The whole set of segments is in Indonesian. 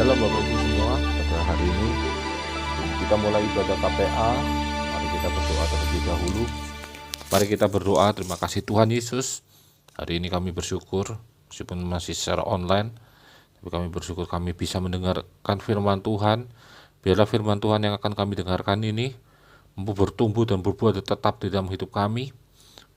Shalom Bapak Ibu semua, pada hari ini kita mulai ibadah KPA. Mari kita berdoa terlebih dahulu. Mari kita berdoa. Terima kasih Tuhan Yesus. Hari ini kami bersyukur, meskipun masih secara online, tapi kami bersyukur kami bisa mendengarkan firman Tuhan. Biarlah firman Tuhan yang akan kami dengarkan ini mampu bertumbuh dan berbuah tetap di dalam hidup kami.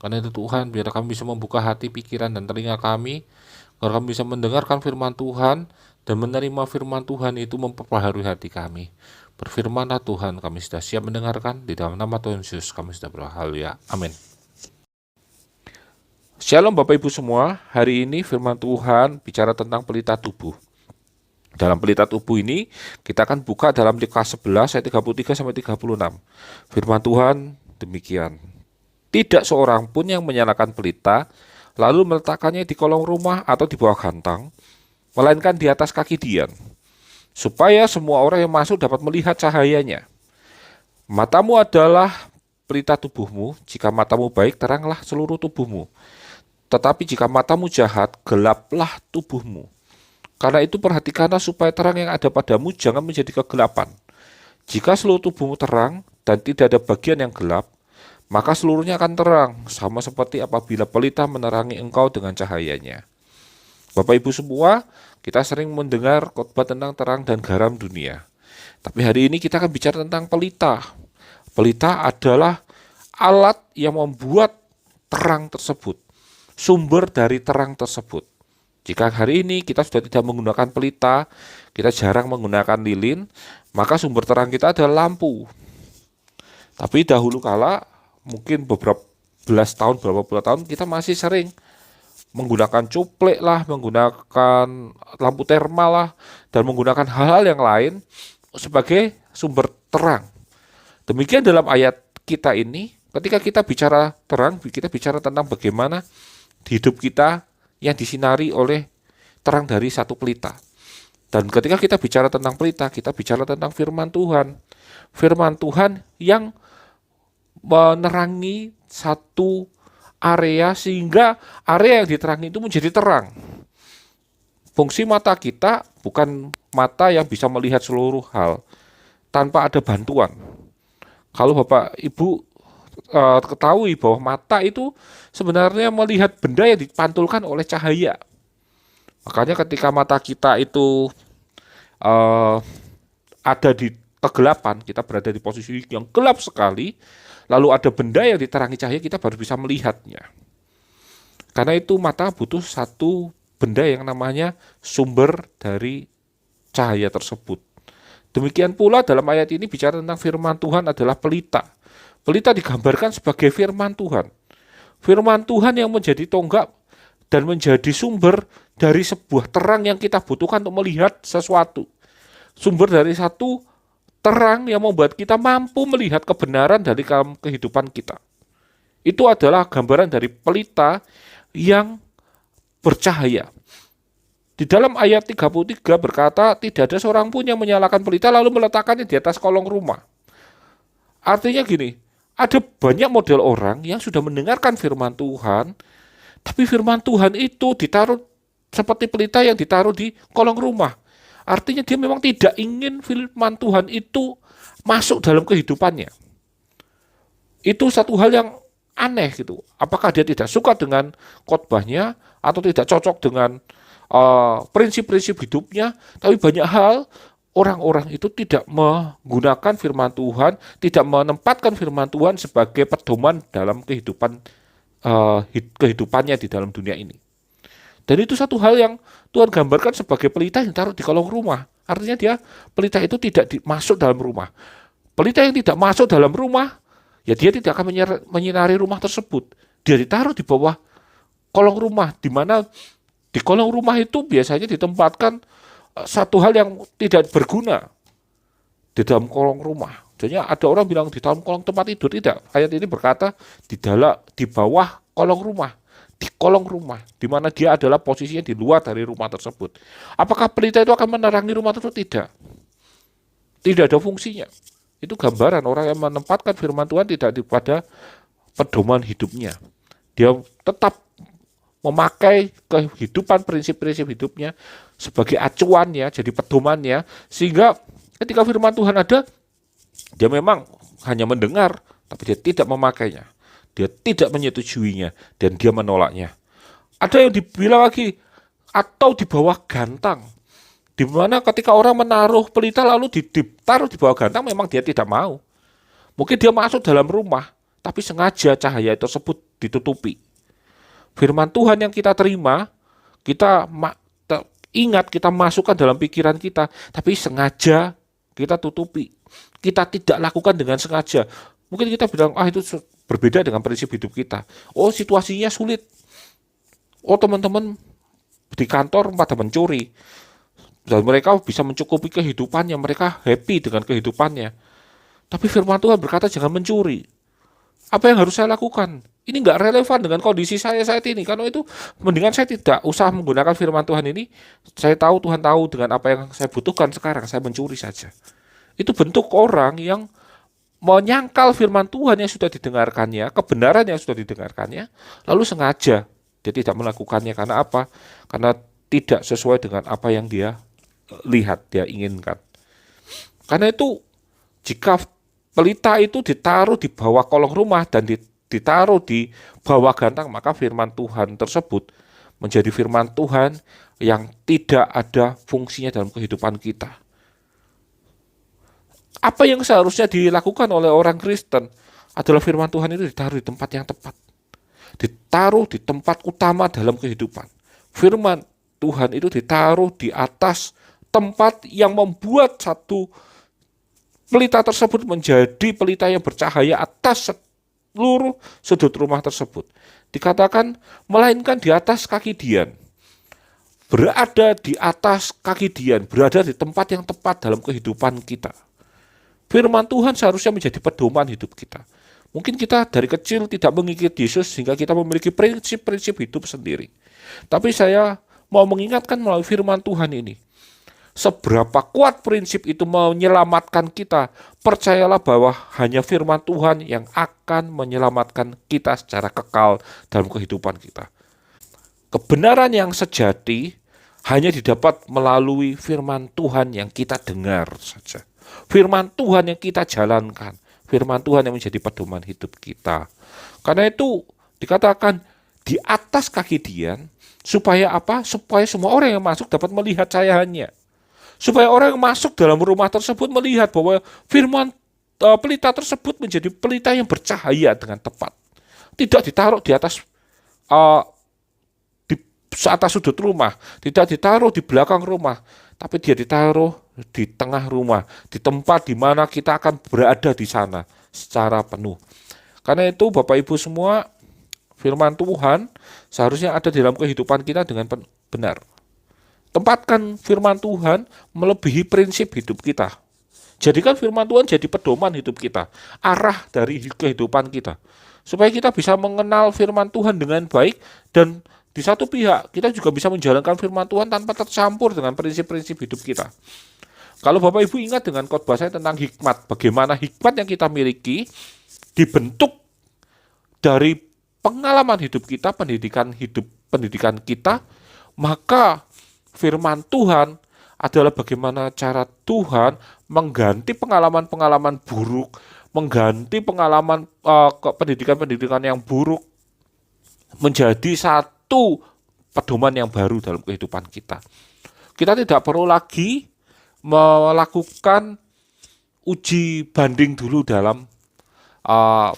Karena itu Tuhan, biarlah kami bisa membuka hati, pikiran, dan telinga kami, agar kami bisa mendengarkan firman Tuhan dan menerima firman Tuhan itu memperbaharui hati kami. Berfirmanlah Tuhan, kami sudah siap mendengarkan. Di dalam nama Tuhan Yesus kami sudah berhaluya. Amin. Shalom Bapak Ibu semua. Hari ini firman Tuhan bicara tentang pelita tubuh. Dalam pelita tubuh ini kita akan buka dalam Lukas 11 ayat 33-36. Firman Tuhan demikian. Tidak seorang pun yang menyalakan pelita lalu meletakkannya di kolong rumah atau di bawah gantang, melainkan di atas kaki dian, supaya semua orang yang masuk dapat melihat cahayanya. Matamu adalah pelita tubuhmu. Jika matamu baik, teranglah seluruh tubuhmu. Tetapi jika matamu jahat, gelaplah tubuhmu. Karena itu perhatikanlah supaya terang yang ada padamu jangan menjadi kegelapan. Jika seluruh tubuhmu terang dan tidak ada bagian yang gelap, maka seluruhnya akan terang, sama seperti apabila pelita menerangi engkau dengan cahayanya. Bapak Ibu semua, kita sering mendengar khotbah tentang terang dan garam dunia. Tapi hari ini kita akan bicara tentang pelita. Pelita adalah alat yang membuat terang tersebut, sumber dari terang tersebut. Jika hari ini kita sudah tidak menggunakan pelita, kita jarang menggunakan lilin, maka sumber terang kita adalah lampu. Tapi dahulu kala, mungkin beberapa puluh tahun, kita masih sering menggunakan cuplek lah, menggunakan lampu termal lah, dan menggunakan hal-hal yang lain sebagai sumber terang. Demikian dalam ayat kita ini, ketika kita bicara terang, kita bicara tentang bagaimana hidup kita yang disinari oleh terang dari satu pelita. Dan ketika kita bicara tentang pelita, kita bicara tentang firman Tuhan. Firman Tuhan yang menerangi satu area sehingga area yang diterangi itu menjadi terang. Fungsi mata kita bukan mata yang bisa melihat seluruh hal tanpa ada bantuan. Kalau Bapak Ibu ketahui bahwa mata itu sebenarnya melihat benda yang dipantulkan oleh cahaya. Makanya ketika mata kita itu ada di kegelapan, kita berada di posisi yang gelap sekali, lalu ada benda yang diterangi cahaya, kita baru bisa melihatnya. Karena itu mata butuh satu benda yang namanya sumber dari cahaya tersebut. Demikian pula dalam ayat ini bicara tentang firman Tuhan adalah pelita. Pelita digambarkan sebagai firman Tuhan. Firman Tuhan yang menjadi tonggak dan menjadi sumber dari sebuah terang yang kita butuhkan untuk melihat sesuatu. Sumber dari satu terang yang membuat kita mampu melihat kebenaran dari kehidupan kita. Itu adalah gambaran dari pelita yang bercahaya. Di dalam ayat 33 berkata, tidak ada seorang pun yang menyalakan pelita lalu meletakkannya di atas kolong rumah. Artinya gini, ada banyak model orang yang sudah mendengarkan firman Tuhan, tapi firman Tuhan itu ditaruh seperti pelita yang ditaruh di kolong rumah. Artinya dia memang tidak ingin firman Tuhan itu masuk dalam kehidupannya. Itu satu hal yang aneh gitu. Apakah dia tidak suka dengan khotbahnya atau tidak cocok dengan prinsip-prinsip hidupnya? Tapi banyak hal orang-orang itu tidak menggunakan firman Tuhan, tidak menempatkan firman Tuhan sebagai pedoman dalam kehidupannya di dalam dunia ini. Dan itu satu hal yang Tuhan gambarkan sebagai pelita yang taruh di kolong rumah. Artinya dia pelita itu tidak masuk dalam rumah. Pelita yang tidak masuk dalam rumah, ya dia tidak akan menyinari rumah tersebut. Dia ditaruh di bawah kolong rumah, di mana di kolong rumah itu biasanya ditempatkan satu hal yang tidak berguna di dalam kolong rumah. Jadi ada orang bilang di dalam kolong tempat tidur, tidak. Ayat ini berkata di bawah kolong rumah. Di kolong rumah, di mana dia adalah posisinya di luar dari rumah tersebut. Apakah pelita itu akan menerangi rumah tersebut? Tidak. Tidak ada fungsinya. Itu gambaran orang yang menempatkan firman Tuhan tidak pada pedoman hidupnya. Dia tetap memakai kehidupan prinsip-prinsip hidupnya sebagai acuannya, jadi pedomannya, sehingga ketika firman Tuhan ada, dia memang hanya mendengar, tapi dia tidak memakainya, dia tidak menyetujuinya, dan dia menolaknya. Ada yang dibilang lagi, atau di bawah gantang, di mana ketika orang menaruh pelita lalu ditaruh di bawah gantang, memang dia tidak mau. Mungkin dia masuk dalam rumah, tapi sengaja cahaya tersebut ditutupi. Firman Tuhan yang kita terima, kita ingat, kita masukkan dalam pikiran kita, tapi sengaja kita tutupi. Kita tidak lakukan dengan sengaja. Mungkin kita bilang, itu berbeda dengan prinsip hidup kita. Oh, situasinya sulit. Oh, teman-teman di kantor pada mencuri. Dan mereka bisa mencukupi kehidupannya, mereka happy dengan kehidupannya. Tapi firman Tuhan berkata jangan mencuri. Apa yang harus saya lakukan? Ini nggak relevan dengan kondisi saya saat ini. Karena itu mendingan saya tidak usah menggunakan firman Tuhan ini. Saya tahu Tuhan tahu dengan apa yang saya butuhkan sekarang. Saya mencuri saja. Itu bentuk orang yang menyangkal firman Tuhan yang sudah didengarkannya, kebenaran yang sudah didengarkannya, lalu sengaja dia tidak melakukannya. Karena apa? Karena tidak sesuai dengan apa yang dia lihat, dia inginkan. Karena itu jika pelita itu ditaruh di bawah kolong rumah dan ditaruh di bawah gantang, maka firman Tuhan tersebut menjadi firman Tuhan yang tidak ada fungsinya dalam kehidupan kita. Apa yang seharusnya dilakukan oleh orang Kristen adalah firman Tuhan itu ditaruh di tempat yang tepat. Ditaruh di tempat utama dalam kehidupan. Firman Tuhan itu ditaruh di atas tempat yang membuat satu pelita tersebut menjadi pelita yang bercahaya atas seluruh sudut rumah tersebut. Dikatakan, melainkan di atas kaki Dian. Berada di atas kaki Dian, berada di tempat yang tepat dalam kehidupan kita. Firman Tuhan seharusnya menjadi pedoman hidup kita. Mungkin kita dari kecil tidak mengikuti Yesus sehingga kita memiliki prinsip-prinsip hidup sendiri. Tapi saya mau mengingatkan melalui firman Tuhan ini, seberapa kuat prinsip itu menyelamatkan kita, percayalah bahwa hanya firman Tuhan yang akan menyelamatkan kita secara kekal dalam kehidupan kita. Kebenaran yang sejati hanya didapat melalui firman Tuhan yang kita dengar saja. Firman Tuhan yang kita jalankan. Firman Tuhan yang menjadi pedoman hidup kita. Karena itu dikatakan di atas kaki Dian, supaya apa? Supaya semua orang yang masuk dapat melihat cahayaannya. Supaya orang yang masuk dalam rumah tersebut melihat bahwa firman pelita tersebut menjadi pelita yang bercahaya dengan tepat. Tidak ditaruh di atas di atas sudut rumah, tidak ditaruh di belakang rumah, tapi dia ditaruh di tengah rumah, di tempat di mana kita akan berada di sana secara penuh. Karena itu Bapak Ibu semua, firman Tuhan seharusnya ada di dalam kehidupan kita dengan benar. Tempatkan firman Tuhan melebihi prinsip hidup kita. Jadikan firman Tuhan jadi pedoman hidup kita, arah dari kehidupan kita. Supaya kita bisa mengenal firman Tuhan dengan baik, dan di satu pihak kita juga bisa menjalankan firman Tuhan tanpa tercampur dengan prinsip-prinsip hidup kita. Kalau Bapak Ibu ingat dengan khotbah saya tentang hikmat, bagaimana hikmat yang kita miliki dibentuk dari pengalaman hidup kita, pendidikan kita, maka firman Tuhan adalah bagaimana cara Tuhan mengganti pengalaman-pengalaman buruk, mengganti pengalaman pendidikan-pendidikan yang buruk menjadi satu pedoman yang baru dalam kehidupan kita. Kita tidak perlu lagi melakukan uji banding dulu dalam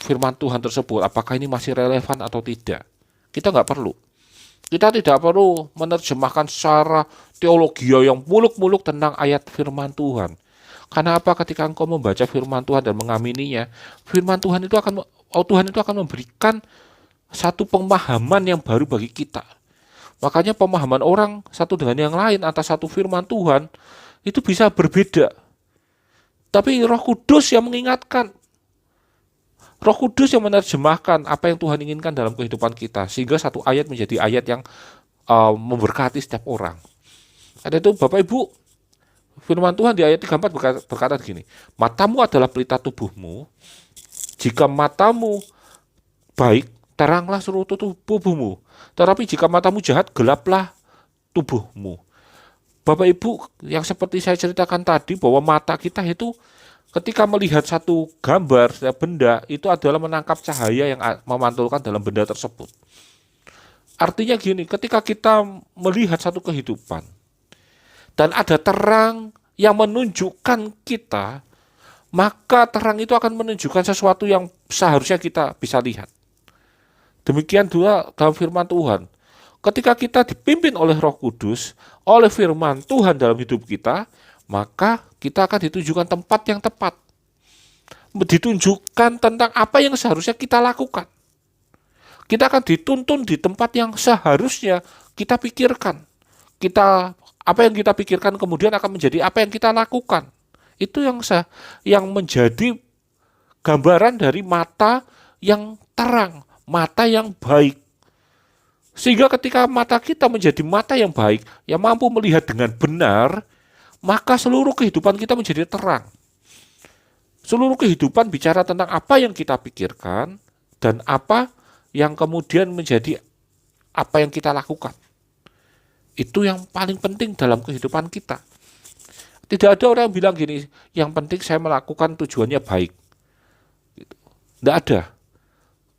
firman Tuhan tersebut. Apakah ini masih relevan atau tidak? Kita nggak perlu. Kita tidak perlu menerjemahkan secara teologi yang muluk-muluk tentang ayat firman Tuhan. Karena apa? Ketika engkau membaca firman Tuhan dan mengamininya, firman Tuhan itu akan memberikan satu pemahaman yang baru bagi kita. Makanya pemahaman orang satu dengan yang lain atas satu firman Tuhan itu bisa berbeda. Tapi Roh Kudus yang mengingatkan, Roh Kudus yang menerjemahkan apa yang Tuhan inginkan dalam kehidupan kita, sehingga satu ayat menjadi ayat yang memberkati setiap orang. Ada itu Bapak Ibu, firman Tuhan di ayat 34 berkata begini, matamu adalah pelita tubuhmu, jika matamu baik, teranglah seluruh tubuhmu. Tetapi jika matamu jahat, gelaplah tubuhmu. Bapak Ibu, yang seperti saya ceritakan tadi, bahwa mata kita itu ketika melihat satu gambar, benda, itu adalah menangkap cahaya yang memantulkan dalam benda tersebut. Artinya gini, ketika kita melihat satu kehidupan, dan ada terang yang menunjukkan kita, maka terang itu akan menunjukkan sesuatu yang seharusnya kita bisa lihat. Demikian juga dalam firman Tuhan. Ketika kita dipimpin oleh Roh Kudus, oleh firman Tuhan dalam hidup kita, maka kita akan ditunjukkan tempat yang tepat. Ditunjukkan tentang apa yang seharusnya kita lakukan. Kita akan dituntun di tempat yang seharusnya kita pikirkan. Apa yang kita pikirkan kemudian akan menjadi apa yang kita lakukan. Itu yang menjadi gambaran dari mata yang terang, mata yang baik. Sehingga ketika mata kita menjadi mata yang baik, yang mampu melihat dengan benar, maka seluruh kehidupan kita menjadi terang. Seluruh kehidupan bicara tentang apa yang kita pikirkan dan apa yang kemudian menjadi apa yang kita lakukan. Itu yang paling penting dalam kehidupan kita. Tidak ada orang yang bilang gini, yang penting saya melakukan tujuannya baik. Tidak ada.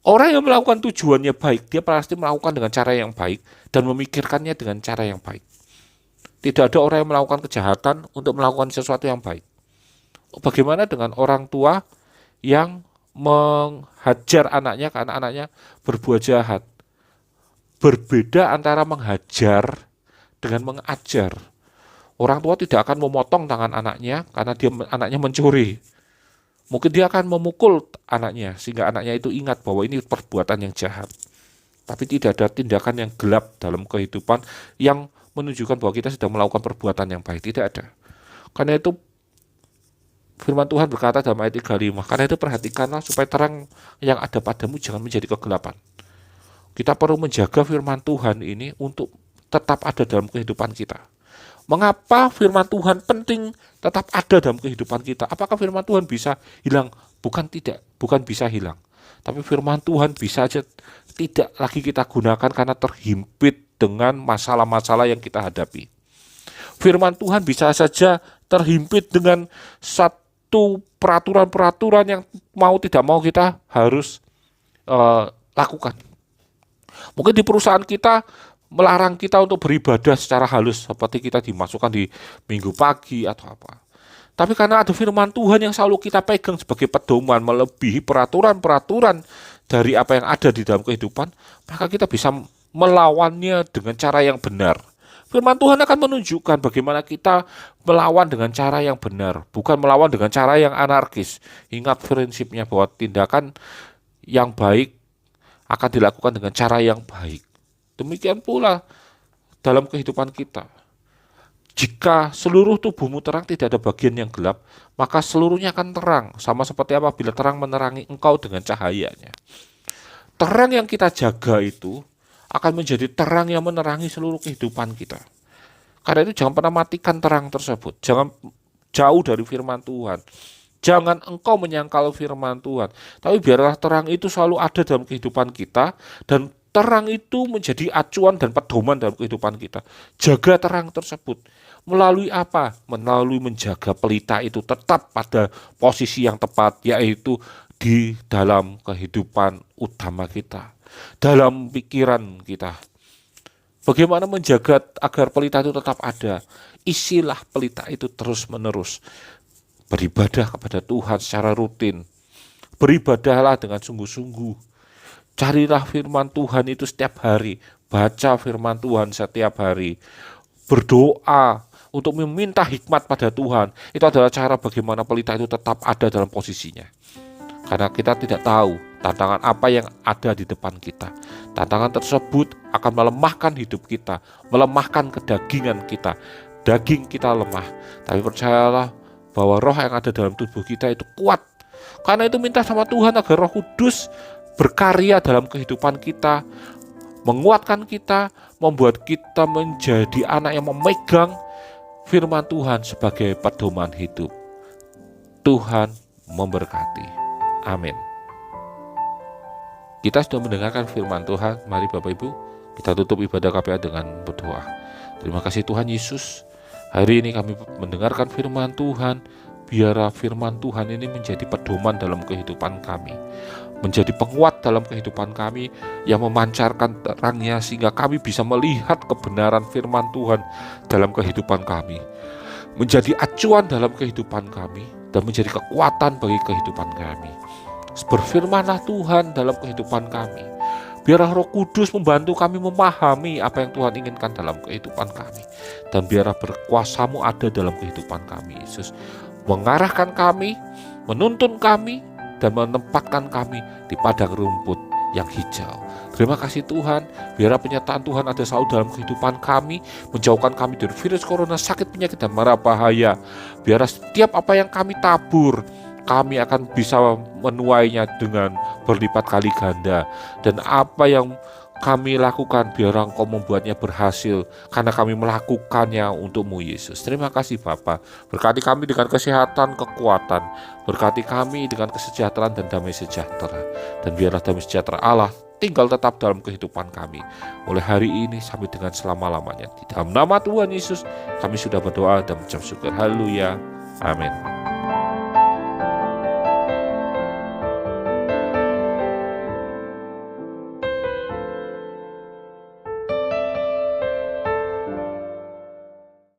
Orang yang melakukan tujuannya baik, dia pasti melakukan dengan cara yang baik dan memikirkannya dengan cara yang baik. Tidak ada orang yang melakukan kejahatan untuk melakukan sesuatu yang baik. Bagaimana dengan orang tua yang menghajar anaknya karena anaknya berbuat jahat? Berbeda antara menghajar dengan mengajar. Orang tua tidak akan memotong tangan anaknya karena anaknya mencuri. Mungkin dia akan memukul anaknya sehingga anaknya itu ingat bahwa ini perbuatan yang jahat. Tapi tidak ada tindakan yang gelap dalam kehidupan yang menunjukkan bahwa kita sedang melakukan perbuatan yang baik. Tidak ada. Karena itu firman Tuhan berkata dalam ayat 35, karena itu perhatikanlah supaya terang yang ada padamu jangan menjadi kegelapan. Kita perlu menjaga firman Tuhan ini untuk tetap ada dalam kehidupan kita. Mengapa firman Tuhan penting tetap ada dalam kehidupan kita? Apakah firman Tuhan bisa hilang? Bukan tidak, bukan bisa hilang. Tapi firman Tuhan bisa aja tidak lagi kita gunakan karena terhimpit dengan masalah-masalah yang kita hadapi. Firman Tuhan bisa saja terhimpit dengan satu peraturan-peraturan yang mau tidak mau kita harus lakukan. Mungkin di perusahaan kita melarang kita untuk beribadah secara halus seperti kita dimasukkan di minggu pagi atau apa. Tapi karena ada firman Tuhan yang selalu kita pegang sebagai pedoman melebihi peraturan-peraturan dari apa yang ada di dalam kehidupan, maka kita bisa melawannya dengan cara yang benar. Firman Tuhan akan menunjukkan bagaimana kita melawan dengan cara yang benar, bukan melawan dengan cara yang anarkis. Ingat prinsipnya bahwa tindakan yang baik akan dilakukan dengan cara yang baik. Demikian pula dalam kehidupan kita. Jika seluruh tubuhmu terang, tidak ada bagian yang gelap, maka seluruhnya akan terang. Sama seperti apabila terang menerangi engkau dengan cahayanya. Terang yang kita jaga itu akan menjadi terang yang menerangi seluruh kehidupan kita. Karena itu jangan pernah matikan terang tersebut. Jangan jauh dari firman Tuhan. Jangan engkau menyangkal firman Tuhan. Tapi biarlah terang itu selalu ada dalam kehidupan kita dan terang itu menjadi acuan dan pedoman dalam kehidupan kita. Jaga terang tersebut. Melalui apa? Melalui menjaga pelita itu tetap pada posisi yang tepat, yaitu di dalam kehidupan utama kita. Dalam pikiran kita. Bagaimana menjaga agar pelita itu tetap ada? Isilah pelita itu terus-menerus. Beribadah kepada Tuhan secara rutin. Beribadahlah dengan sungguh-sungguh. Carilah firman Tuhan itu setiap hari. Baca firman Tuhan setiap hari. Berdoa untuk meminta hikmat pada Tuhan. Itu adalah cara bagaimana pelita itu tetap ada dalam posisinya. Karena kita tidak tahu tantangan apa yang ada di depan kita. Tantangan tersebut akan melemahkan hidup kita. Melemahkan kedagingan kita. Daging kita lemah. Tapi percayalah bahwa roh yang ada dalam tubuh kita itu kuat. Karena itu minta sama Tuhan agar Roh Kudus berkarya dalam kehidupan kita, menguatkan kita, membuat kita menjadi anak yang memegang firman Tuhan sebagai pedoman hidup. Tuhan memberkati. Amin. Kita sudah mendengarkan firman Tuhan. Mari Bapak Ibu, kita tutup ibadah KPA dengan berdoa. Terima kasih Tuhan Yesus. Hari ini kami mendengarkan firman Tuhan. Biarlah firman Tuhan ini menjadi pedoman dalam kehidupan kami, menjadi penguat dalam kehidupan kami, yang memancarkan terangnya sehingga kami bisa melihat kebenaran firman Tuhan dalam kehidupan kami, menjadi acuan dalam kehidupan kami, dan menjadi kekuatan bagi kehidupan kami. Berfirmanlah Tuhan dalam kehidupan kami. Biarlah Roh Kudus membantu kami memahami apa yang Tuhan inginkan dalam kehidupan kami. Dan biarlah berkuasa-Mu ada dalam kehidupan kami, Yesus. Mengarahkan kami, menuntun kami, dan menempatkan kami di padang rumput yang hijau. Terima kasih Tuhan. Biarlah penyertaan Tuhan ada selalu dalam kehidupan kami, menjauhkan kami dari virus corona, sakit, penyakit, dan mara bahaya. Biarlah setiap apa yang kami tabur, kami akan bisa menuainya dengan berlipat kali ganda. Dan apa yang kami lakukan, biarlah Engkau membuatnya berhasil, karena kami melakukannya untuk-Mu Yesus. Terima kasih Bapa. Berkati kami dengan kesehatan, kekuatan. Berkati kami dengan kesejahteraan dan damai sejahtera. Dan biarlah damai sejahtera Allah tinggal tetap dalam kehidupan kami, mulai hari ini sampai dengan selama-lamanya. Di dalam nama Tuhan Yesus kami sudah berdoa dan mengucap syukur. Haleluya. Amin.